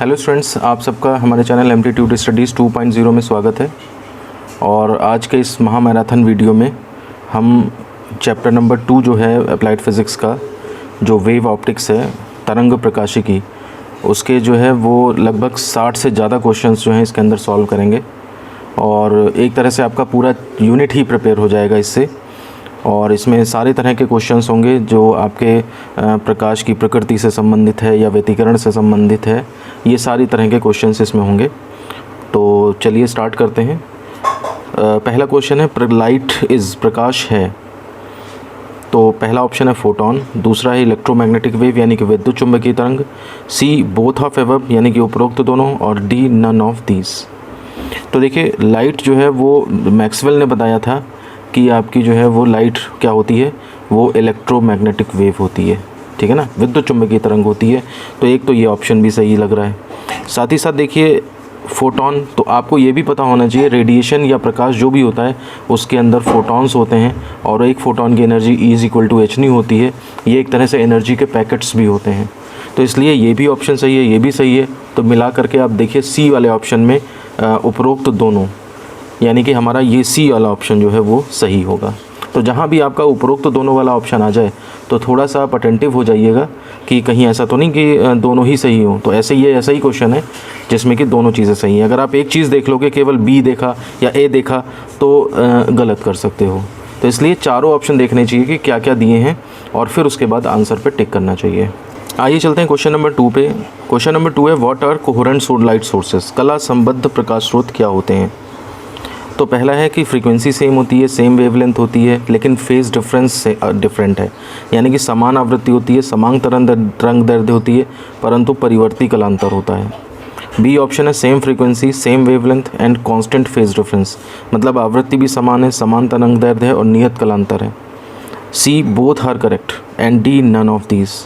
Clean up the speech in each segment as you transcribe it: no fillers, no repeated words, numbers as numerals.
Hello students, आप सबका हमारे चैनल एमटीट्यूड स्टडीज़ 2.0 में स्वागत है। और आज के इस महामैराथन वीडियो में हम चैप्टर नंबर 2 जो है अप्लाइड फ़िज़िक्स का, जो वेव ऑप्टिक्स है, तरंग प्रकाशिकी, उसके जो है वो लगभग 60 से ज़्यादा क्वेश्चंस जो हैं इसके अंदर सॉल्व करेंगे। और एक तरह से आपका पूरा यूनिट ही प्रिपेयर हो जाएगा इससे। और इसमें सारे तरह के क्वेश्चंस होंगे जो आपके प्रकाश की प्रकृति से संबंधित है या व्यतिकरण से संबंधित है। ये सारी तरह के क्वेश्चंस इसमें होंगे। तो चलिए स्टार्ट करते हैं। पहला क्वेश्चन है, लाइट इज़ प्रकाश है। तो पहला ऑप्शन है फोटोन, दूसरा है इलेक्ट्रोमैग्नेटिक वेव यानी कि विद्युत चुंबकीय तरंग, सी बोथ ऑफ एबव यानी कि उपरोक्त दोनों, और डी नन ऑफ दीज। तो देखिए, लाइट जो है वो मैक्सवेल ने बताया था कि आपकी जो है वो लाइट क्या होती है, वो इलेक्ट्रोमैग्नेटिक वेव होती है, ठीक है ना, विद्युत चुंबकीय तरंग होती है। तो एक तो ये ऑप्शन भी सही लग रहा है। साथ ही साथ देखिए फोटोन, तो आपको ये भी पता होना चाहिए रेडिएशन या प्रकाश जो भी होता है उसके अंदर फोटॉन्स होते हैं, और एक फोटोन की एनर्जी E=hν होती है। ये एक तरह से एनर्जी के पैकेट्स भी होते हैं। तो इसलिए ये भी ऑप्शन सही है, ये भी सही है। तो मिला करके आप देखिए सी वाले ऑप्शन में उपरोक्त दोनों, यानी कि हमारा ये सी वाला ऑप्शन जो है वो सही होगा। तो जहाँ भी आपका उपरोक्त दोनों वाला ऑप्शन आ जाए तो थोड़ा सा आप अटेंटिव हो जाइएगा कि कहीं ऐसा तो नहीं कि दोनों ही सही हो। तो ऐसे ये ऐसा ही क्वेश्चन है जिसमें कि दोनों चीज़ें सही हैं। अगर आप एक चीज़ देख लोगे, केवल बी देखा या ए देखा, तो गलत कर सकते हो। तो इसलिए चारों ऑप्शन देखने चाहिए कि क्या क्या दिए हैं, और फिर उसके बाद आंसर पर टिक करना चाहिए। आइए चलते हैं क्वेश्चन नंबर 2 पे। क्वेश्चन नंबर 2 है, what are coherent light sources. कला संबद्ध प्रकाश स्रोत क्या होते हैं। तो पहला है कि फ्रीक्वेंसी सेम होती है, सेम वेवलेंथ होती है, लेकिन फेज़ डिफरेंस से डिफरेंट है, यानी कि समान आवृत्ति होती है, समान तरंग दैर्ध्य होती है, परंतु परिवर्ती कलांतर होता है। बी ऑप्शन है, same frequency, same wavelength and constant phase difference, मतलब आवृत्ति भी समान है, समान तरंग दैर्ध्य है और नियत कलांतर है। C both are correct and D none of these.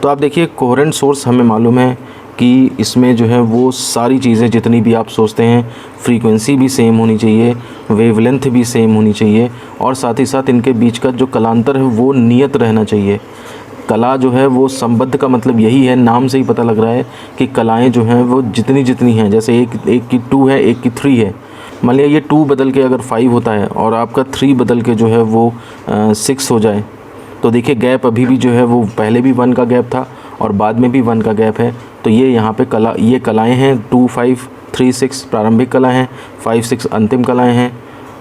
तो आप देखिए, कोहेरेंट सोर्स हमें मालूम है कि इसमें जो है वो सारी चीज़ें जितनी भी आप सोचते हैं, फ्रीक्वेंसी भी सेम होनी चाहिए, वेवलेंथ भी सेम होनी चाहिए, और साथ ही साथ इनके बीच का जो कलांतर है वो नियत रहना चाहिए। कला जो है वो संबद्ध का मतलब यही है, नाम से ही पता लग रहा है कि कलाएं जो हैं वो जितनी हैं, जैसे एक की 2 है, एक की 3 है। मान लिया ये 2 बदल के अगर 5 होता है और आपका 3 बदल के जो है वो 6 हो जाए, तो देखिए गैप अभी भी जो है वो पहले भी 1 का गैप था और बाद में भी 1 का गैप है। तो ये यहाँ पे ये कलाएँ हैं, 2, 5, 3, 6 प्रारंभिक कला हैं, 5, 6 अंतिम कलाएँ हैं,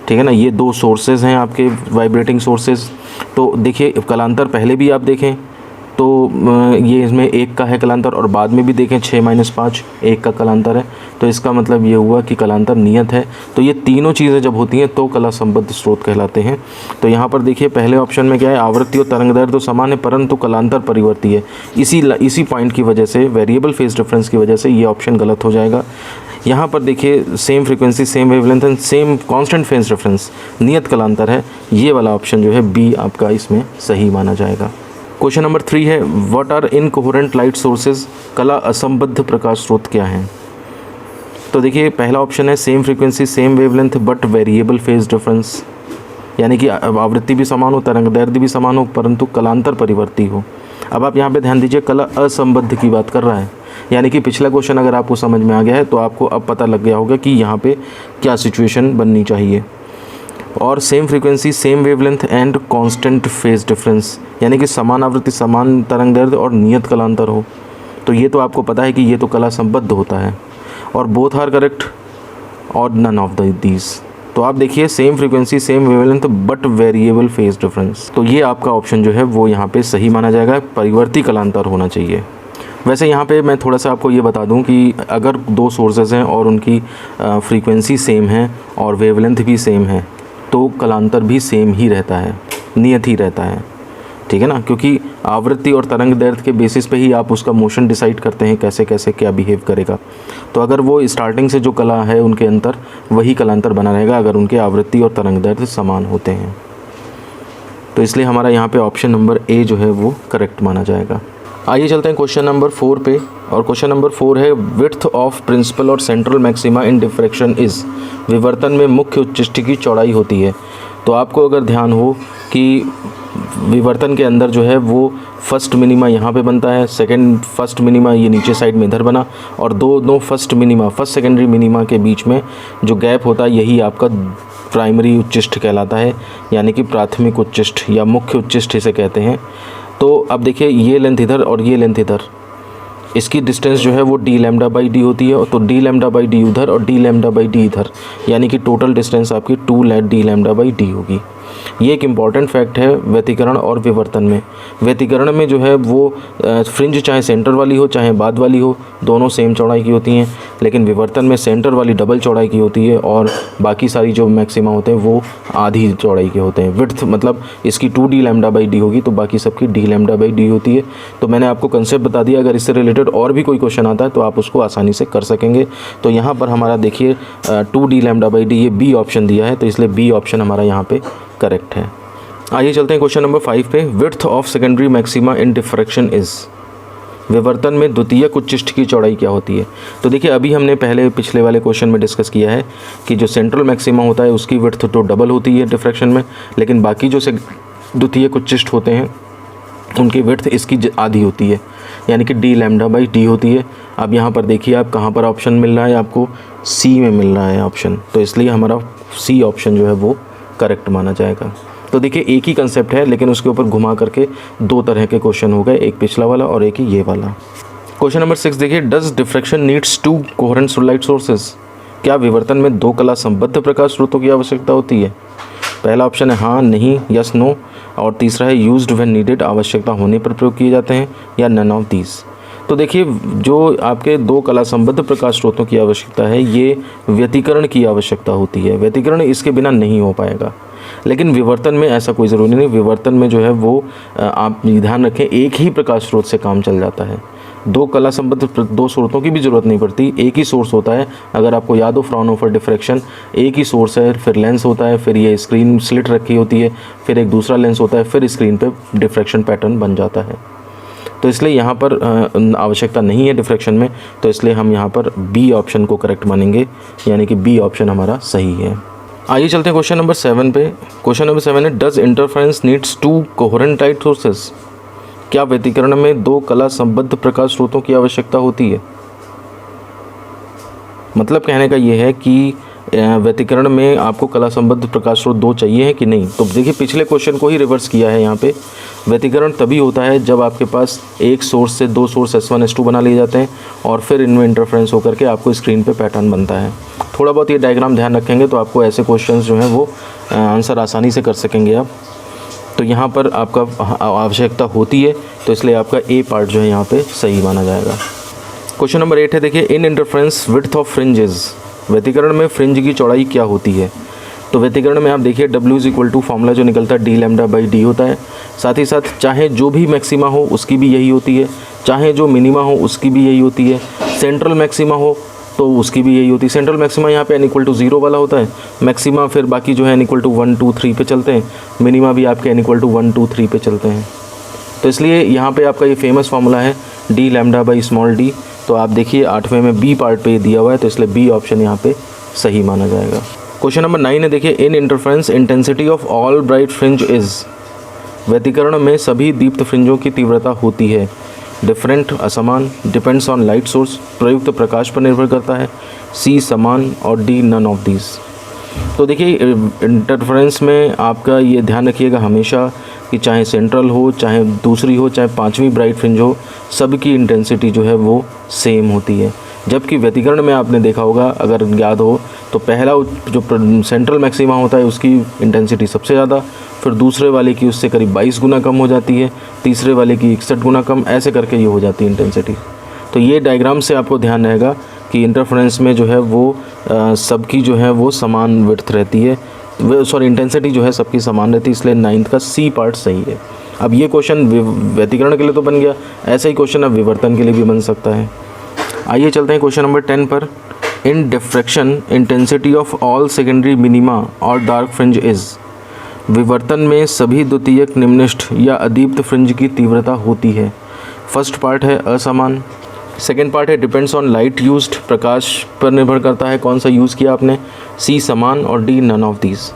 ठीक है ना। ये 2 सोर्सेज हैं आपके वाइब्रेटिंग सोर्सेज। तो देखिए कलांतर पहले भी आप देखें तो ये इसमें 1 का है कलांतर, और बाद में भी देखें 6 - 5 1 का कलांतर है। तो इसका मतलब ये हुआ कि कलांतर नियत है। तो ये तीनों चीज़ें जब होती हैं तो कला संबद्ध स्रोत कहलाते हैं। तो यहाँ पर देखिए पहले ऑप्शन में क्या है, आवृत्ति और तरंग दैर्ध्य तो समान है परंतु कलांतर परिवर्ती है। इसी पॉइंट की वजह से, वेरिएबल फेज डिफरेंस की वजह से ये ऑप्शन गलत हो जाएगा। यहाँ पर देखिए same frequency, same wavelength and same constant phase difference, नियत कलांतर है। ये वाला ऑप्शन जो है बी आपका इसमें सही माना जाएगा। क्वेश्चन नंबर 3 है, what are incoherent light sources. कला असंबद्ध प्रकाश स्रोत क्या हैं। तो देखिए पहला ऑप्शन है, same frequency, same wavelength but variable phase difference, यानी कि आवृत्ति भी समान हो, तरंग दैर्ध्य भी समान हो, परंतु कलांतर परिवर्ती हो। अब आप यहाँ पे ध्यान दीजिए, कला असंबद्ध की बात कर रहा है, यानी कि पिछला क्वेश्चन अगर आपको समझ में आ गया है तो आपको अब पता लग गया होगा कि यहाँ पे क्या सिचुएशन बननी चाहिए। और same frequency, same wavelength and constant phase difference, यानी कि समान आवृत्ति, समान तरंग दैर्ध्य और नियत कलांतर हो। तो ये तो आपको पता है कि ये तो कला संबद्ध होता है। और बोथ आर करेक्ट और नन ऑफ दीज। तो आप देखिए same frequency, same wavelength but variable phase difference, तो ये आपका ऑप्शन जो है वो यहाँ पे सही माना जाएगा, परिवर्ती कलांतर होना चाहिए। वैसे यहाँ पे मैं थोड़ा सा आपको ये बता दूँ कि अगर 2 सोर्सेज हैं और उनकी फ्रीक्वेंसी सेम है और वेवलेंथ भी सेम है तो कलांतर भी सेम ही रहता है, नियत ही रहता है, ठीक है ना। क्योंकि आवृत्ति और तरंग दैर्ध्य के बेसिस पे ही आप उसका मोशन डिसाइड करते हैं, कैसे कैसे क्या बिहेव करेगा। तो अगर वो स्टार्टिंग से जो कला है उनके अंतर, वही कलांतर बना रहेगा अगर उनके आवृत्ति और तरंग दैर्ध्य समान होते हैं। तो इसलिए हमारा यहाँ पे ऑप्शन नंबर ए जो है वो करेक्ट माना जाएगा। आइए चलते हैं क्वेश्चन नंबर 4 पे। और क्वेश्चन नंबर 4 है, विड्थ ऑफ प्रिंसिपल और central maxima in diffraction is. विवर्तन में मुख्य उच्चिष्ट की चौड़ाई होती है। तो आपको अगर ध्यान हो कि विवर्तन के अंदर जो है वो फर्स्ट मिनिमा यहाँ पे बनता है, सेकंड फर्स्ट मिनिमा ये नीचे साइड में इधर बना, और दो first minima first secondary minima के बीच में जो गैप होता है यही आपका प्राइमरी उच्चिष्ठ कहलाता है, यानी कि प्राथमिक उच्चिष्ठ या मुख्य उच्चिष्ठ इसे कहते हैं। तो अब देखिए ये लेंथ इधर और ये लेंथ इधर, इसकी डिस्टेंस जो है वो डी लैम्डा बाई डी होती है, तो डी लैम्डा बाई डी उधर और डी लैम्डा बाई डी इधर, यानी कि टोटल डिस्टेंस आपकी 2 डी लैम्डा बाई डी होगी। ये एक इम्पॉर्टेंट फैक्ट है व्यतिकरण और विवर्तन में। व्यतिकरण में जो है वो फ्रिंज चाहे सेंटर वाली हो चाहे बाद वाली हो, दोनों सेम चौड़ाई की होती हैं, लेकिन विवर्तन में सेंटर वाली डबल चौड़ाई की होती है और बाकी सारी जो मैक्सिमा होते हैं वो आधी चौड़ाई के होते हैं। विड्थ मतलब इसकी 2 डी लैम्डा बाई डी होगी तो बाकी सबकी डी लैम्डा बाई डी होती है। तो मैंने आपको कंसेप्ट बता दिया, अगर इससे रिलेटेड और भी कोई क्वेश्चन आता है तो आप उसको आसानी से कर सकेंगे। तो यहाँ पर हमारा देखिए 2 डी लैम्डा बाई डी ये बी ऑप्शन दिया है, तो इसलिए बी ऑप्शन हमारा यहाँ पे करेक्ट है। आइए चलते हैं क्वेश्चन नंबर 5 पे। Width of secondary maxima in diffraction is, विवर्तन में द्वितीयक उच्चिष्ठ की चौड़ाई क्या होती है। तो देखिए अभी हमने पिछले वाले क्वेश्चन में डिस्कस किया है कि जो सेंट्रल मैक्सिमा होता है उसकी विड्थ तो डबल होती है डिफ्रैक्शन में, लेकिन बाकी जो द्वितीयक उच्चिष्ठ होते हैं उनकी विड्थ इसकी आधी होती है, यानी कि डी लैम्डा बाई डी होती है। अब यहाँ पर देखिए आप कहाँ पर ऑप्शन मिल रहा है, आपको सी में मिल रहा है ऑप्शन, तो इसलिए हमारा सी ऑप्शन जो है वो करेक्ट माना जाएगा। तो देखिए एक ही कंसेप्ट है लेकिन उसके ऊपर घुमा करके 2 तरह के क्वेश्चन हो गए, एक पिछला वाला और एक ही ये वाला। क्वेश्चन नंबर 6 देखिए, does diffraction needs 2 coherent light sources, क्या विवर्तन में 2 कला संबद्ध प्रकाश स्रोतों की आवश्यकता होती है। पहला ऑप्शन है हाँ, नहीं, यस, नो, और तीसरा है यूज्ड व्हेन नीडेड, आवश्यकता होने पर प्रयोग किए जाते हैं, या नन ऑफ दीज। तो देखिए जो आपके 2 कला संबद्ध प्रकाश स्रोतों की आवश्यकता है ये व्यतिकरण की आवश्यकता होती है, व्यतिकरण इसके बिना नहीं हो पाएगा। लेकिन विवर्तन में ऐसा कोई ज़रूरी नहीं, विवर्तन में जो है वो आप ध्यान रखें एक ही प्रकाश स्रोत से काम चल जाता है, 2 कला संबद्ध 2 स्रोतों की भी ज़रूरत नहीं पड़ती, एक ही सोर्स होता है। अगर आपको याद हो फ्राउनहोफर डिफ्रैक्शन, एक ही सोर्स है, फिर लेंस होता है, फिर ये स्क्रीन स्लिट रखी होती है, फिर एक दूसरा लेंस होता है, फिर स्क्रीन पे डिफ्रैक्शन पैटर्न बन जाता है। तो इसलिए यहाँ पर आवश्यकता नहीं है डिफ्रैक्शन में, तो इसलिए हम यहाँ पर बी ऑप्शन को करेक्ट मानेंगे, यानी कि बी ऑप्शन हमारा सही है। आइए चलते हैं क्वेश्चन नंबर 7 पे। क्वेश्चन नंबर 7 है, does interference needs 2 coherent light sources, क्या व्यतिकरण में 2 कला संबद्ध प्रकाश स्रोतों की आवश्यकता होती है। मतलब कहने का ये है कि व्यतिकरण में आपको कला संबद्ध प्रकाश स्रोत 2 चाहिए है कि नहीं। तो देखिए पिछले क्वेश्चन को ही रिवर्स किया है यहाँ पे। व्यतिकरण तभी होता है जब आपके पास एक सोर्स से 2 सोर्स S1 S2 बना लिए जाते हैं और फिर इनमें इंटरफ्रेंस होकर के आपको स्क्रीन पे पैटर्न बनता है। थोड़ा बहुत ये डायग्राम ध्यान रखेंगे तो आपको ऐसे क्वेश्चंस जो हैं वो आंसर आसानी से कर सकेंगे आप। तो यहाँ पर आपका आवश्यकता होती है, तो इसलिए आपका ए पार्ट जो है यहाँ पे सही माना जाएगा। क्वेश्चन नंबर 8 है, देखिए in interference width of fringes, व्यतिकरण में फ्रिंज की चौड़ाई क्या होती है। तो व्यतिकरण में आप देखिए W फॉर्मूला जो निकलता है डी लैम्डा बाई डी होता है। साथ ही साथ चाहे जो भी मैक्सिमा हो उसकी भी यही होती है, चाहे जो मिनिमा हो उसकी भी यही होती है, सेंट्रल मैक्सिमा हो तो उसकी भी यही होती है। सेंट्रल मैक्सिमा यहाँ पे n=0 वाला होता है, मैक्सिमा फिर बाकी जो है n=1 2 3 पे चलते हैं, मिनिमा भी आपके n=1 2 3 पे चलते हैं। तो इसलिए यहाँ पे आपका ये फेमस फार्मूला है D lambda by small D. तो आप देखिए 8वें में बी पार्ट पे दिया हुआ है, तो इसलिए बी ऑप्शन यहाँ पे सही माना जाएगा। क्वेश्चन नंबर 9 है, देखिए in interference intensity of all bright fringe is, व्यतिकरण में सभी दीप्त फ्रिंजों की तीव्रता होती है। डिफरेंट असमान, डिपेंड्स ऑन लाइट सोर्स, प्रयुक्त प्रकाश पर निर्भर करता है, सी समान और डी नन ऑफ दीज। तो देखिए इंटरफ्रेंस में आपका ये ध्यान रखिएगा हमेशा कि चाहे सेंट्रल हो, चाहे दूसरी हो, चाहे 5वीं ब्राइट फ्रिंज हो, सबकी इंटेंसिटी जो है वो सेम होती है। जबकि व्यतिकरण में आपने देखा होगा, अगर याद हो तो पहला जो सेंट्रल मैक्सिमा होता है उसकी इंटेंसिटी सबसे ज़्यादा, फिर दूसरे वाले की उससे करीब 22 गुना कम हो जाती है, तीसरे वाले की 61 गुना कम, ऐसे करके ये हो जाती है इंटेंसिटी। तो ये डायग्राम से आपको ध्यान रहेगा कि इंटरफ्रेंस में जो है वो सबकी जो है वो समान विड्थ रहती है, इंटेंसिटी जो है सबकी समान रहती है, इसलिए 9th का सी पार्ट सही है। अब ये क्वेश्चन व्यतिकरण के लिए तो बन गया, ऐसा ही क्वेश्चन अब विवर्तन के लिए भी बन सकता है। आइए चलते हैं क्वेश्चन नंबर 10 पर। In diffraction intensity of all secondary minima और डार्क फ्रिंज इज, विवर्तन में सभी द्वितीयक निम्नष्ट या अदीप्त फ्रिंज की तीव्रता होती है। फर्स्ट पार्ट है असमान, सेकेंड पार्ट है डिपेंड्स ऑन लाइट यूज्ड, प्रकाश पर निर्भर करता है कौन सा यूज़ किया आपने, सी समान और डी नन ऑफ दीज।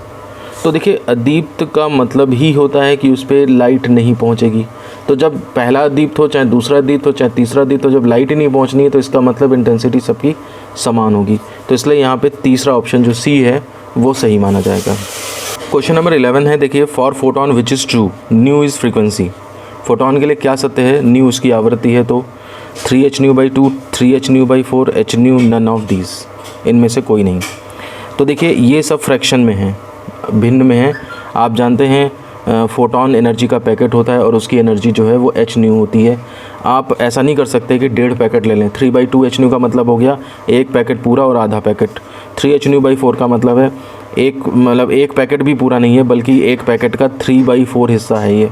तो देखिए अदीप्त का मतलब ही होता है कि उस पर लाइट नहीं पहुंचेगी। तो जब पहला अदीप्त हो, चाहे दूसरा अदीप्त हो, चाहे तीसरा अदीप्त हो, जब लाइट ही नहीं पहुंचनी है तो इसका मतलब इंटेंसिटी सबकी समान होगी। तो इसलिए यहाँ पे तीसरा ऑप्शन जो सी है वो सही माना जाएगा। क्वेश्चन नंबर 11 है, देखिए for photon which is true, new is frequency. Photon के लिए क्या सत्य है, न्यू उसकी आवृत्ति है। तो 3h⁴, 3h⁴, h⁴, none of these, इनमें से कोई नहीं। तो देखिए ये सब फ्रैक्शन में है, भिन्न में है। आप जानते हैं फोटोन एनर्जी का पैकेट होता है और उसकी एनर्जी जो है वो h⁴ होती है। आप ऐसा नहीं कर सकते कि 1.5 पैकेट ले लें। 3/2 h⁴ का मतलब हो गया एक पैकेट पूरा और आधा पैकेट। 3h⁴ का मतलब है एक पैकेट भी पूरा नहीं है, बल्कि एक पैकेट का 3/4 हिस्सा है ये।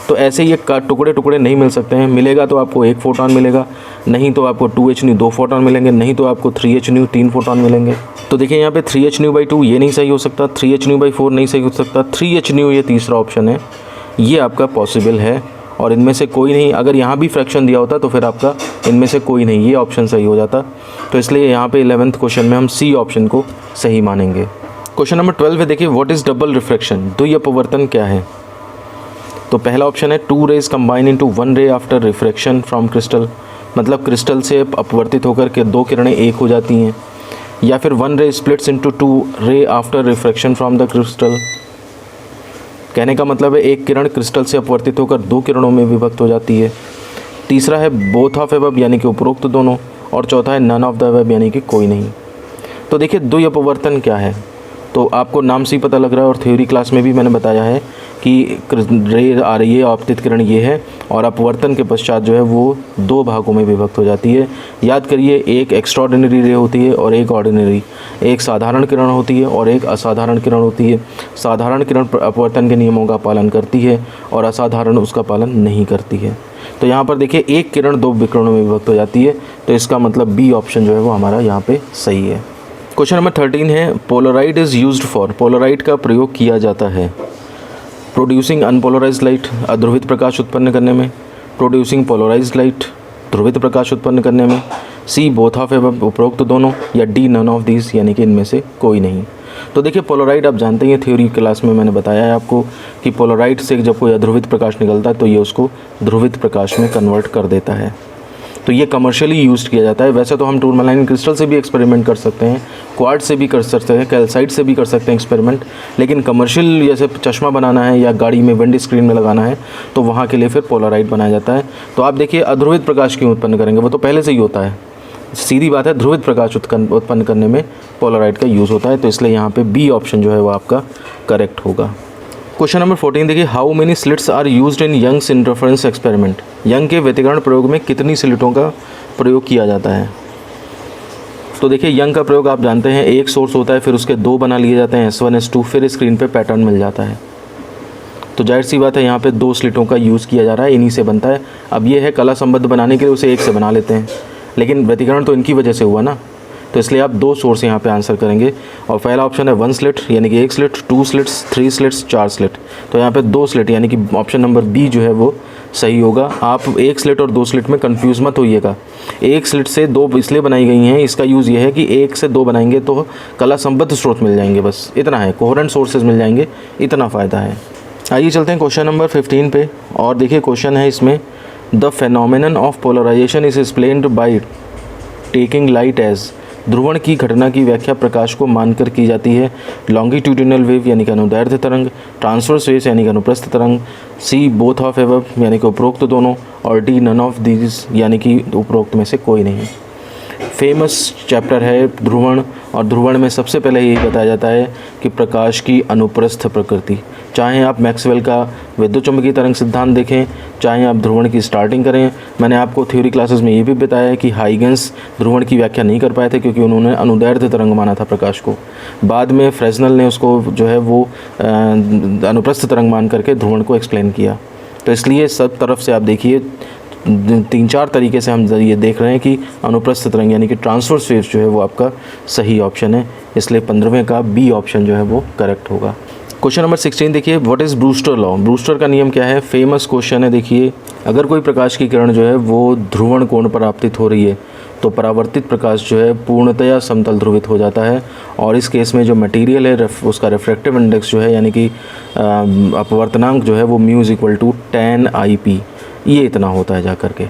तो ऐसे ये टुकड़े टुकड़े नहीं मिल सकते हैं। मिलेगा तो आपको 1 फोटोन मिलेगा, नहीं तो आपको 2h⁴ 2 फोटोन मिलेंगे, नहीं तो आपको 3h⁴ 3 फोटोन मिलेंगे। तो देखिए यहाँ पे 3h⁴/2 ये नहीं सही हो सकता, 3h⁴/4 नहीं सही हो सकता, 3h⁴ ये तीसरा ऑप्शन है, ये आपका पॉसिबल है। और इनमें से कोई नहीं, अगर यहाँ भी फ्रैक्शन दिया होता तो फिर आपका इनमें से कोई नहीं, ये ऑप्शन सही हो जाता। तो इसलिए यहाँ पे 11th क्वेश्चन में हम सी ऑप्शन को सही मानेंगे। क्वेश्चन नंबर 12 है, देखिए व्हाट इज़ डबल रिफ्रैक्शन, द्वि अपवर्तन क्या है। तो पहला ऑप्शन है 2 रेज कंबाइन इनटू 1 रे आफ्टर रिफ्रैक्शन फ्रॉम क्रिस्टल, मतलब क्रिस्टल से अपवर्तित होकर के 2 किरणें एक हो जाती हैं। या फिर 1 रे स्प्लिट्स इनटू 2 रे after refraction from the crystal, कहने का मतलब है एक किरण क्रिस्टल से अपवर्तित होकर 2 किरणों में विभक्त हो जाती है। तीसरा है बोथ ऑफ एबव यानी कि उपरोक्त दोनों, और चौथा है नन ऑफ द अबव यानी कि कोई नहीं। तो देखिए द्वि अपवर्तन क्या है, तो आपको नाम से ही पता लग रहा है और थ्योरी क्लास में भी मैंने बताया है कि रे आ रही है, आपतित किरण ये है, और अपवर्तन के पश्चात जो है वो 2 भागों में विभक्त हो जाती है। याद करिए, एक एक्स्ट्राऑर्डिनरी रे होती है और एक ऑर्डिनरी, एक साधारण किरण होती है और एक असाधारण किरण होती है। साधारण किरण अपवर्तन के नियमों का पालन करती है और असाधारण उसका पालन नहीं करती है। तो यहाँ पर देखिए एक किरण 2 विकिरणों में विभक्त हो जाती है, तो इसका मतलब बी ऑप्शन जो है वो हमारा यहाँ पे सही है। क्वेश्चन नंबर 13 है, Polaroid is used for, Polaroid का प्रयोग किया जाता है प्रोड्यूसिंग अनपोलराइज्ड लाइट, अध्रुवित प्रकाश उत्पन्न करने में, प्रोड्यूसिंग पोलराइज्ड लाइट, ध्रुवित प्रकाश उत्पन्न करने में, सी बोथ ऑफ एबव उपरोक्त दोनों, या डी नन ऑफ दीज यानी कि इनमें से कोई नहीं। तो देखिए पोलराइड आप जानते हैं, थ्योरी क्लास में मैंने बताया है आपको कि पोलराइड से जब कोई अध्रुवित प्रकाश निकलता है तो ये उसको ध्रुवित प्रकाश में कन्वर्ट कर देता है। तो ये कमर्शियली यूज़ किया जाता है। वैसे तो हम टूरमैलाइन क्रिस्टल से भी एक्सपेरिमेंट कर सकते हैं, क्वार्ट्ज से भी कर सकते हैं, कैल्साइट से भी कर सकते हैं एक्सपेरिमेंट, लेकिन कमर्शियल जैसे चश्मा बनाना है या गाड़ी में विंड स्क्रीन में लगाना है तो वहाँ के लिए फिर पोलराइड बनाया जाता है। तो आप देखिए अध्रुवित प्रकाश क्यों उत्पन्न करेंगे, वो तो पहले से ही होता है, सीधी बात है, ध्रुवित प्रकाश उत्पन्न करने में पोलराइड का यूज़ होता है। तो इसलिए यहाँ पे बी ऑप्शन जो है वो आपका करेक्ट होगा। क्वेश्चन नंबर 14 देखिए, how many slits are used in Young's interference experiment, Young के व्यतिकरण प्रयोग में कितनी स्लिटों का प्रयोग किया जाता है। तो देखिए यंग का प्रयोग आप जानते हैं, एक सोर्स होता है, फिर उसके 2 बना लिए जाते हैं, S1 S2, फिर स्क्रीन पे पैटर्न मिल जाता है। तो जाहिर सी बात है यहाँ पे 2 स्लिटों का यूज़ किया जा रहा है, इन्हीं से बनता है। अब ये है कला संबद्ध बनाने के लिए उसे 1 से बना लेते हैं, लेकिन व्यतिकरण तो इनकी वजह से हुआ ना, तो इसलिए आप 2 सोर्स यहाँ पे आंसर करेंगे। और पहला ऑप्शन है 1 स्लिट यानी कि 1 स्लिट, 2 स्लिट्स, 3 स्लिट्स, 4 स्लिट। तो यहाँ पे 2 स्लिट यानी कि ऑप्शन नंबर बी जो है वो सही होगा। आप 1 स्लिट और 2 स्लिट में कंफ्यूज मत होइएगा। 1 स्लिट से 2 इसलिए बनाई गई हैं, इसका यूज़ ये है कि 1 से 2 बनाएंगे तो कला संबद्ध स्रोत मिल जाएंगे, बस इतना है, कोहेरेंट सोर्सेज मिल जाएंगे, इतना फ़ायदा है। आइए चलते हैं क्वेश्चन नंबर 15 पे, और देखिए क्वेश्चन है इसमें, the phenomenon of polarisation is explained by taking light as, ध्रुवण की घटना की व्याख्या प्रकाश को मानकर की जाती है। लॉन्गिट्यूडिनल वेव यानी कि अनुदैर्ध्य तरंग, ट्रांसवर्स वेव्स यानी कि अनुप्रस्थ तरंग, सी बोथ ऑफ एबव यानी कि उपरोक्त दोनों, और डी नन ऑफ दीज यानी कि उपरोक्त में से कोई नहीं। फेमस चैप्टर है ध्रुवण, और ध्रुवण में सबसे पहले यही बताया जाता है कि प्रकाश की अनुप्रस्थ प्रकृति। चाहे आप मैक्सवेल का विद्युत चुंबकीय तरंग सिद्धांत देखें, चाहे आप ध्रुवण की स्टार्टिंग करें, मैंने आपको थ्योरी क्लासेस में ये भी बताया है कि हाइगेंस ध्रुवण की व्याख्या नहीं कर पाए थे क्योंकि उन्होंने अनुदैर्ध्य तरंग माना था प्रकाश को। बाद में फ्रेस्नेल ने उसको जो है वो अनुप्रस्थ तरंग मान करके ध्रुवण को एक्सप्लेन किया। तो इसलिए सब तरफ से आप देखिए 3-4 तरीके से हम ये देख रहे हैं कि अनुप्रस्थ तरंग यानी कि ट्रांसवर्स वेव्स जो है वो आपका सही ऑप्शन है, इसलिए 15वें का बी ऑप्शन जो है वो करेक्ट होगा। क्वेश्चन नंबर 16 देखिए, what is Brewster law, Brewster का नियम क्या है, फेमस क्वेश्चन है। देखिए अगर कोई प्रकाश की किरण जो है वो ध्रुवण कोण पर आपतित हो रही है तो परावर्तित प्रकाश जो है पूर्णतया समतल ध्रुवित हो जाता है। और इस केस में जो मटेरियल है उसका रिफ्रैक्टिव इंडेक्स जो है यानी कि अपवर्तनांक जो है वो mu is equal to tan IP, ये इतना होता है जा कर के।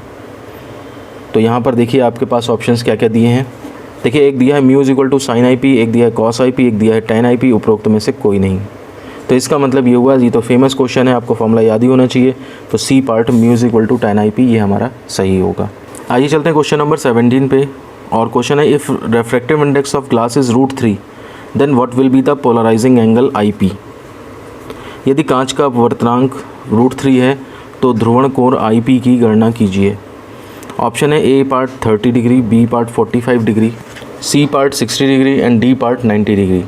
तो यहाँ पर देखिए आपके पास ऑप्शंस क्या क्या दिए हैं। देखिए एक दिया है mu is equal to sin IP, एक दिया है cos IP, एक दिया है tan IP, उपरोक्त में से कोई नहीं। तो इसका मतलब ये हुआ, ये तो फेमस क्वेश्चन है, आपको फॉर्मूला याद ही होना चाहिए। तो C part mu is equal to tan IP ये हमारा सही होगा। आइए चलते हैं क्वेश्चन नंबर 17 पे। और क्वेश्चन है if refractive index of glass is √3 then what will be the polarising angle IP। यदि कांच का अपवर्तनांक √3 है तो ध्रुवण कोण IP की गणना कीजिए। ऑप्शन है A part 30 degree, B part 45 degree, C part 60 degree and D part 90 degree.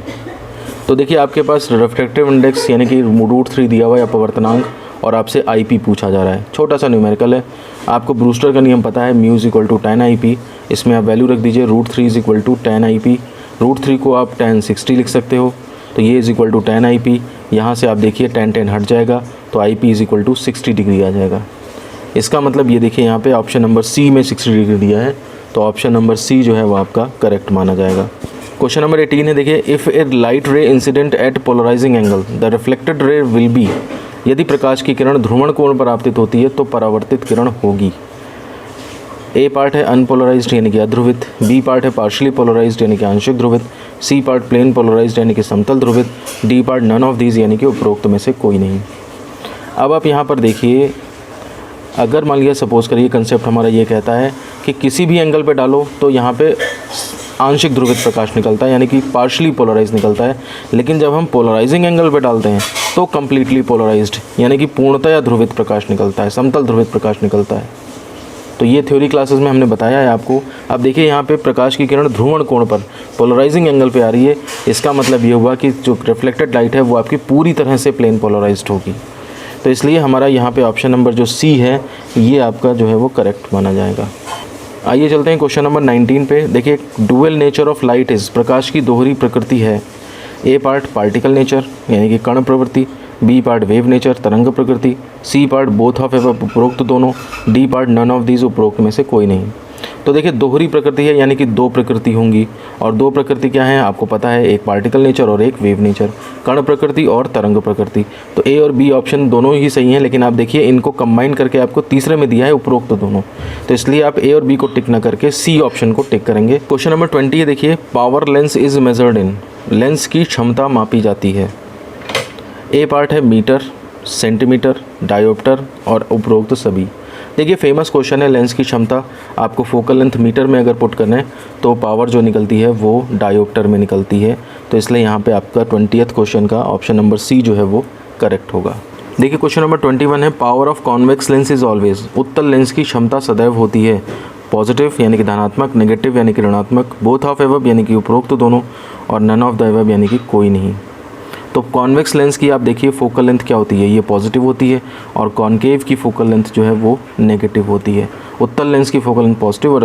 तो देखिए आपके पास रिफ्रैक्टिव इंडेक्स यानी कि √3 दिया हुआ है अपवर्तनांक, और आपसे IP पूछा जा रहा है। छोटा सा न्यूमेरिकल है, आपको ब्रूस्टर का नियम पता है, mu is equal to tan IP। इसमें आप वैल्यू रख दीजिए √3 is equal to tan IP। √3 को आप tan 60 लिख सकते हो, तो ये is equal to tan IP। यहाँ से आप देखिए tan हट जाएगा तो IP is equal to 60 degree आ जाएगा। इसका मतलब ये देखिए यहाँ पे ऑप्शन नंबर सी में 60 डिग्री दिया है, तो ऑप्शन नंबर सी जो है वो आपका करेक्ट माना जाएगा। क्वेश्चन नंबर 18 है, देखिए if a light ray incident at polarising angle the reflected ray will be. यदि प्रकाश की किरण ध्रुवण कोण पर आपतित होती है तो परावर्तित किरण होगी। ए पार्ट है अनपोलराइज्ड यानी कि अध्रुवित, बी पार्ट है पार्शियली पोलराइज्ड यानी कि आंशिक ध्रुवित, सी पार्ट प्लेन पोलराइज्ड यानी कि समतल ध्रुवित, D part none of these यानी कि उपरोक्त में से कोई नहीं। अब आप यहाँ पर देखिए, अगर मान लिया सपोज़ करिए कंसेप्ट हमारा ये कहता है कि किसी भी एंगल पे डालो तो यहाँ पे आंशिक ध्रुवित प्रकाश निकलता है यानी कि पार्शियली पोलराइज निकलता है, लेकिन जब हम पोलराइजिंग एंगल पे डालते हैं तो कम्प्लीटली पोलराइज्ड यानी कि पूर्णतया ध्रुवित प्रकाश निकलता है, समतल ध्रुवित प्रकाश निकलता है। तो ये थ्योरी क्लासेस में हमने बताया है आपको। अब देखिए यहाँ पे प्रकाश की किरण ध्रुवण कोण पर पोलराइजिंग एंगल पे आ रही है, इसका मतलब ये हुआ कि जो रिफ्लेक्टेड लाइट है वो आपकी पूरी तरह से प्लेन पोलराइज्ड होगी। तो इसलिए हमारा यहाँ पे ऑप्शन नंबर जो सी है ये आपका जो है वो करेक्ट माना जाएगा। आइए चलते हैं क्वेश्चन नंबर 19 पे। देखिए dual nature of light is, प्रकाश की दोहरी प्रकृति है। ए पार्ट पार्टिकल नेचर यानी कि कण प्रवृत्ति, बी पार्ट वेव नेचर तरंग प्रकृति, सी पार्ट बोथ ऑफ एवं उपरोक्त दोनों, D part none of these उपरोक्त में से कोई नहीं। तो देखिए दोहरी प्रकृति है यानी कि दो प्रकृति होंगी, और दो प्रकृति क्या है आपको पता है, एक पार्टिकल नेचर और एक वेव नेचर, कण प्रकृति और तरंग प्रकृति। तो ए और बी ऑप्शन दोनों ही सही हैं, लेकिन आप देखिए इनको कंबाइन करके आपको तीसरे में दिया है उपरोक्त दोनों, तो इसलिए आप ए और बी को टिक ना करके सी ऑप्शन को टिक करेंगे। क्वेश्चन नंबर 20 है, देखिए power lens is measured in, lens की क्षमता मापी जाती है। ए पार्ट है मीटर, सेंटीमीटर, डायोप्टर और उपरोक्त सभी। देखिए फेमस क्वेश्चन है, लेंस की क्षमता आपको फोकल लेंथ मीटर में अगर पुट करना है तो पावर जो निकलती है वो डायोप्टर में निकलती है। तो इसलिए यहाँ पे आपका 20th क्वेश्चन का ऑप्शन नंबर सी जो है वो करेक्ट होगा। देखिए क्वेश्चन नंबर 21 है, power of convex lens is always, उत्तल लेंस की क्षमता सदैव होती है। पॉजिटिव यानी कि धनात्मक, नेगेटिव यानी कि ऋणात्मक, बोथ ऑफ एवब यानी कि उपरोक्त दोनों, और नन ऑफ द एवब यानी कि कोई नहीं। तो कॉन्वेक्स लेंस की आप देखिए फोकल लेंथ क्या होती है, ये पॉजिटिव होती है, और कॉन्केव की फोकल लेंथ जो है वो नेगेटिव होती है। उत्तल लेंस की फोकल लेंथ पॉजिटिव और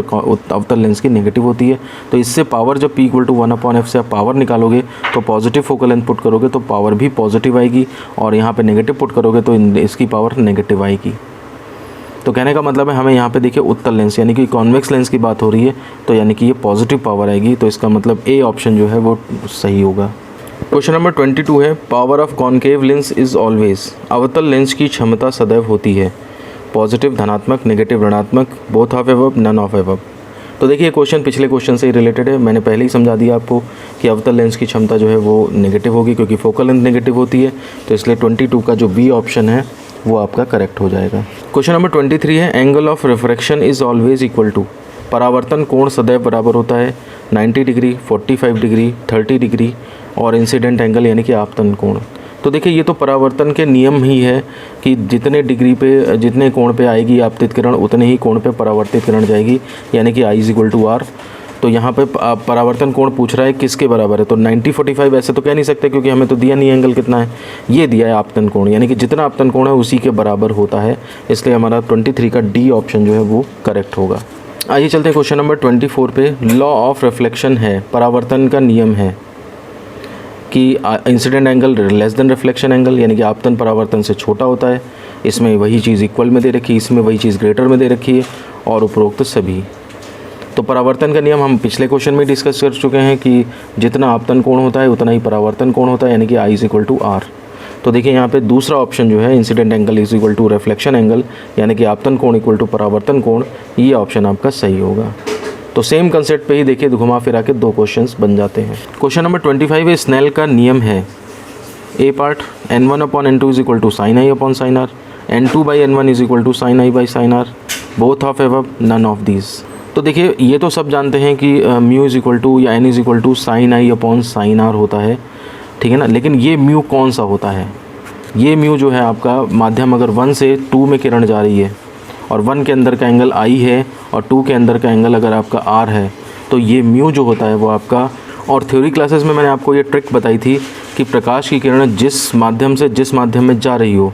अवतल लेंस की नेगेटिव होती है। तो इससे पावर जब P = 1/f से आप पावर निकालोगे तो पॉजिटिव फोकल लेंथ पुट करोगे तो पावर भी पॉजिटिव आएगी, और यहाँ पे नेगेटिव पुट करोगे तो इसकी पावर नेगेटिव आएगी। तो कहने का मतलब है हमें यहाँ पे देखिए उत्तल लेंस यानी कि कॉन्वेक्स लेंस की बात हो रही है, तो यानी कि ये पॉजिटिव पावर आएगी, तो इसका मतलब ए ऑप्शन जो है वो सही होगा। क्वेश्चन नंबर 22 है, power of concave lens is always, अवतल लेंस की क्षमता सदैव होती है। पॉजिटिव धनात्मक, नेगेटिव ऋणात्मक, both of above, none of above. तो देखिए क्वेश्चन पिछले क्वेश्चन से ही रिलेटेड है, मैंने पहले ही समझा दिया आपको कि अवतल लेंस की क्षमता जो है वो नेगेटिव होगी क्योंकि फोकल लेंथ नेगेटिव होती है, तो इसलिए 22 का जो बी ऑप्शन है वो आपका करेक्ट हो जाएगा। क्वेश्चन नंबर 23 है, angle of refraction is always equal to, परावर्तन कोण सदैव बराबर होता है 90 डिग्री, 45 डिग्री, 30 डिग्री और इंसिडेंट एंगल यानी कि आपतन कोण। तो देखिए ये तो परावर्तन के नियम ही है कि जितने डिग्री पे, जितने कोण पे आएगी आपतित किरण उतने ही कोण पे परावर्तित किरण जाएगी, यानी कि I = R। तो यहाँ पे परावर्तन कोण पूछ रहा है किसके बराबर है, तो 90-45 ऐसे तो कह नहीं सकते क्योंकि हमें तो दिया नहीं एंगल कितना है, ये दिया है आपतन कोण, यानी कि जितना आपतन कोण है उसी के बराबर होता है, इसलिए हमारा 23 का डी ऑप्शन जो है वो करेक्ट होगा। आइए चलते हैं क्वेश्चन नंबर 24 पे। लॉ ऑफ रिफ्लेक्शन है, परावर्तन का नियम है कि incident angle less than reflection angle, यानी कि आपतन परावर्तन से छोटा होता है। इसमें वही चीज़ इक्वल में दे रखी है, इसमें वही चीज़ ग्रेटर में दे रखी है, और उपरोक्त सभी। तो परावर्तन का नियम हम पिछले क्वेश्चन में डिस्कस कर चुके हैं कि जितना आपतन कोण होता है उतना ही परावर्तन कोण होता है, यानी कि I = R। तो देखिए यहाँ पे दूसरा ऑप्शन जो है इंसिडेंट एंगल = रिफ्लेक्शन एंगल, यानी कि आपतन कोण = परावर्तन कोण, ये ऑप्शन आपका सही होगा। तो सेम कंसेप्ट पे ही देखिए घुमा फिरा के 2 क्वेश्चंस बन जाते हैं। क्वेश्चन नंबर 25 है, स्नेल का नियम है A part n1/n2 = sin I/sin R, n2/n1 = sin I/sin R, both of above, none of these. तो देखिए ये तो सब जानते हैं कि म्यू = या n = sin I/sin R होता है, ठीक है ना। लेकिन ये म्यू कौन सा होता है? ये म्यू जो है आपका माध्यम अगर 1 से 2 में किरण जा रही है और 1 के अंदर का एंगल I है और 2 के अंदर का एंगल अगर आपका R है, तो ये म्यू जो होता है वो आपका, और थ्योरी क्लासेस में मैंने आपको ये ट्रिक बताई थी कि प्रकाश की किरण जिस माध्यम से जिस माध्यम में जा रही हो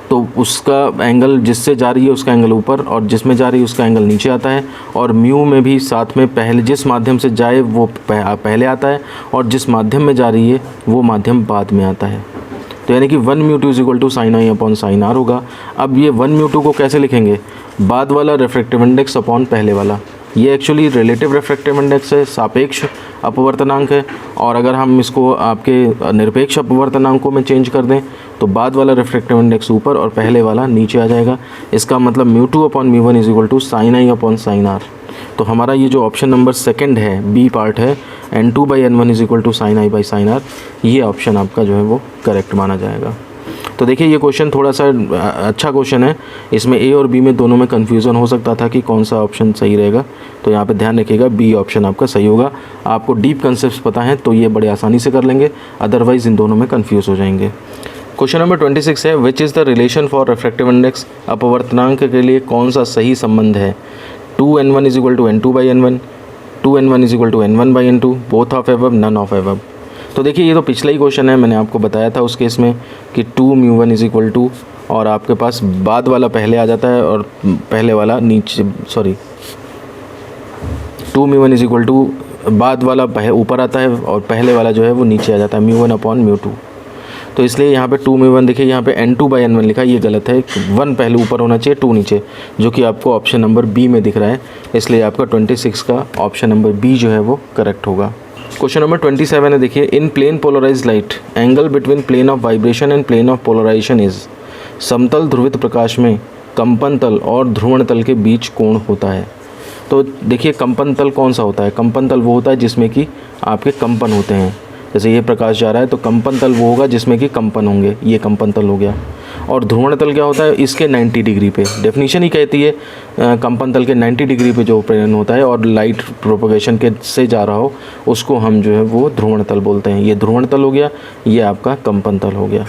तो उसका एंगल, जिससे जा रही है उसका एंगल ऊपर और जिसमें जा रही है उसका एंगल नीचे आता है, और म्यू में भी साथ में पहले जिस माध्यम से जाए वो पहले आता है और जिस माध्यम में जा रही है वो माध्यम बाद में आता है। तो यानी कि 1μ2 = sin I/sin R होगा। अब ये 1μ2 को कैसे लिखेंगे? बाद वाला रिफ्रैक्टिव इंडेक्स अपॉन पहले वाला। ये एक्चुअली रिलेटिव रिफ्रैक्टिव इंडेक्स है, सापेक्ष अपवर्तनांक है, और अगर हम इसको आपके निरपेक्ष अपवर्तनांकों में चेंज कर दें तो बाद वाला रिफ्रैक्टिव इंडेक्स ऊपर और पहले वाला नीचे आ जाएगा। इसका मतलब μ2/μ1 = sin I/sin R। तो हमारा ये जो ऑप्शन नंबर 2 है, बी पार्ट है, n2/n1 = sin I/sin R, ये ऑप्शन आपका जो है वो करेक्ट माना जाएगा। तो देखिए ये क्वेश्चन थोड़ा सा अच्छा क्वेश्चन है, इसमें ए और बी में दोनों में कन्फ्यूज़न हो सकता था कि कौन सा ऑप्शन सही रहेगा। तो यहाँ पे ध्यान रखिएगा बी ऑप्शन आपका सही होगा। आपको डीप कंसेप्ट्स पता हैं तो ये बड़े आसानी से कर लेंगे, अदरवाइज़ इन दोनों में कन्फ्यूज़ हो जाएंगे। क्वेश्चन नंबर 26 है, which is the relation for refractive index? अपवर्तनांक के लिए कौन सा सही संबंध है? 2n1 = n2/n1, 2n1 = n1/n2, both of above, none of above. तो देखिए ये तो पिछला ही क्वेश्चन है, मैंने आपको बताया था उस केस में कि 2μ1 = और आपके पास बाद वाला पहले आ जाता है और पहले वाला नीचे, 2μ1 = बाद वाला ऊपर आता है और पहले वाला जो है वो नीचे आ जाता है, μ1/μ2। तो इसलिए यहाँ पे 2μ1 देखिए यहाँ पे n2/n1 लिखा है, ये गलत है, 1 पहले ऊपर होना चाहिए, 2 नीचे, जो कि आपको ऑप्शन नंबर बी में दिख रहा है। इसलिए आपका 26 का ऑप्शन नंबर बी जो है वो करेक्ट होगा। क्वेश्चन नंबर 27 है, देखिए in plane polarised light angle between plane of vibration and plane of polarisation is. समतल ध्रुवित प्रकाश में कंपन तल और ध्रुवण तल के बीच कोण होता है। तो देखिए कंपन तल कौन सा होता है? कंपन तल वो होता है जिसमें कि आपके कंपन होते हैं, जैसे ये प्रकाश जा रहा है तो कंपन तल वो होगा जिसमें कि कंपन होंगे, ये कंपन तल हो गया। और ध्रुवण तल क्या होता है? इसके 90 डिग्री पे, डेफिनेशन ही कहती है कंपन तल के 90 डिग्री पे जो प्रेरण होता है और लाइट प्रोपगेशन के से जा रहा हो उसको हम जो है वो ध्रुवण तल बोलते हैं। ये ध्रुवण तल हो गया, ये आपका कंपन तल हो गया।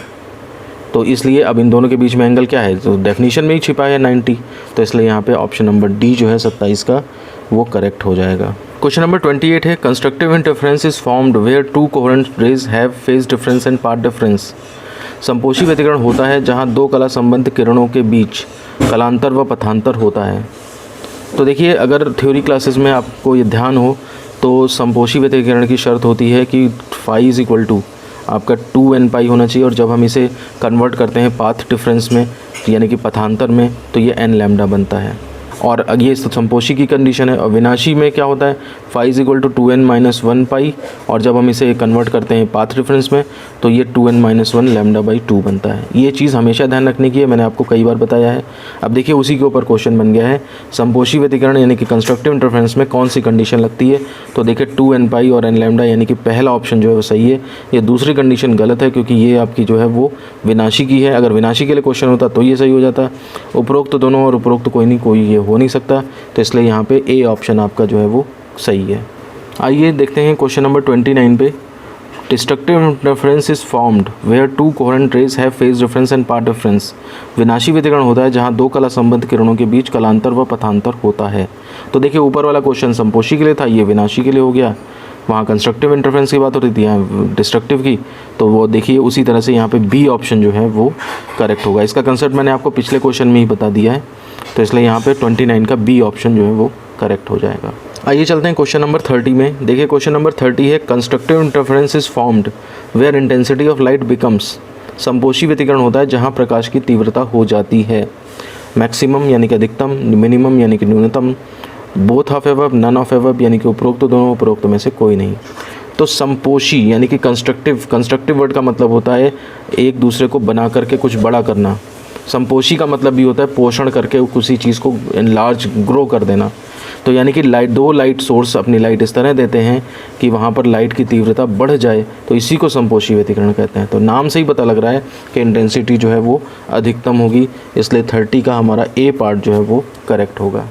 तो इसलिए अब इन दोनों के बीच में एंगल क्या है? तो डेफिनेशन में ही छिपा है 90, तो इसलिए यहाँ पे ऑप्शन नंबर डी जो है 27 का वो करेक्ट हो जाएगा। क्वेश्चन नंबर 28 है, constructive interference is formed where 2 coherent rays have phase difference and path difference. संपोषी व्यतिकरण होता है जहाँ 2 कला संबंध किरणों के बीच कलांतर व पथांतर होता है। तो देखिए अगर थ्योरी क्लासेस में आपको ये ध्यान हो तो संपोषी व्यतिकरण की शर्त होती है कि फाई = आपका 2n पाई होना चाहिए, और जब हम इसे कन्वर्ट करते हैं पाथ डिफरेंस में यानी कि पथांतर में तो ये n लैम्डा बनता है। और ये संपोषी की कंडीशन है। और विनाशी में क्या होता है? फाई = 2n - 1 पाई, और जब हम इसे कन्वर्ट करते हैं पाथ डिफरेंस में तो ये 2n - 1 λ/2 बनता है। ये चीज़ हमेशा ध्यान रखने की है, मैंने आपको कई बार बताया है। अब देखिए उसी के ऊपर क्वेश्चन बन गया है, संपोषी व्यतिकरण यानी कि कंस्ट्रक्टिव इंटरफेरेंस में कौन सी कंडीशन लगती है? तो देखिए 2n पाई और n लैम्डा, यानी कि पहला ऑप्शन जो है वो सही है। ये दूसरी कंडीशन गलत है क्योंकि ये आपकी जो है वो विनाशी की है। अगर विनाशी के लिए क्वेश्चन होता तो ये सही हो जाता। उपरोक्त दोनों और उपरोक्त कोई ये हो नहीं सकता, तो इसलिए यहाँ पे ए ऑप्शन आपका जो है वो सही है। आइए देखते हैं क्वेश्चन नंबर 29 पे। Destructive interference is formed where 2 coherent rays have phase difference and path difference. विनाशी व्यतिकरण होता है जहाँ 2 कला संबंध किरणों के बीच कलांतर व पथांतर होता है। तो देखिए ऊपर वाला क्वेश्चन संपोषी के लिए था, ये विनाशी के लिए हो गया। वहाँ कंस्ट्रक्टिव इंटरफेरेंस की बात हो रही थी, यहाँ डिस्ट्रक्टिव की, तो वो देखिए उसी तरह से यहाँ पे बी ऑप्शन जो है वो करेक्ट होगा। इसका कंसेप्ट मैंने आपको पिछले क्वेश्चन में ही बता दिया है, तो इसलिए यहाँ पे 29 का बी ऑप्शन जो है वो करेक्ट हो जाएगा। आइए चलते हैं क्वेश्चन नंबर 30 में। देखिए क्वेश्चन नंबर 30 है, constructive interference is formed where intensity of light becomes. संपोषी व्यतिकरण होता है जहाँ प्रकाश की तीव्रता हो जाती है मैक्सिमम यानी कि अधिकतम, मिनिमम यानी कि न्यूनतम, both of above, none of above, यानी कि उपरोक्त दोनों, उपरोक्त में से कोई नहीं। तो संपोषी यानी कि कंस्ट्रक्टिव वर्ड का मतलब होता है एक दूसरे को बना करके कुछ बड़ा करना। संपोषी का मतलब भी होता है पोषण करके किसी चीज़ को इनलार्ज ग्रो कर देना। तो यानी कि दो लाइट सोर्स अपनी लाइट इस तरह देते हैं कि वहाँ पर लाइट की तीव्रता बढ़ जाए, तो इसी को संपोषी व्यतिकरण कहते हैं। तो नाम से ही पता लग रहा है कि इंटेंसिटी जो है वो अधिकतम होगी, इसलिए 30 का हमारा ए पार्ट जो है वो करेक्ट होगा।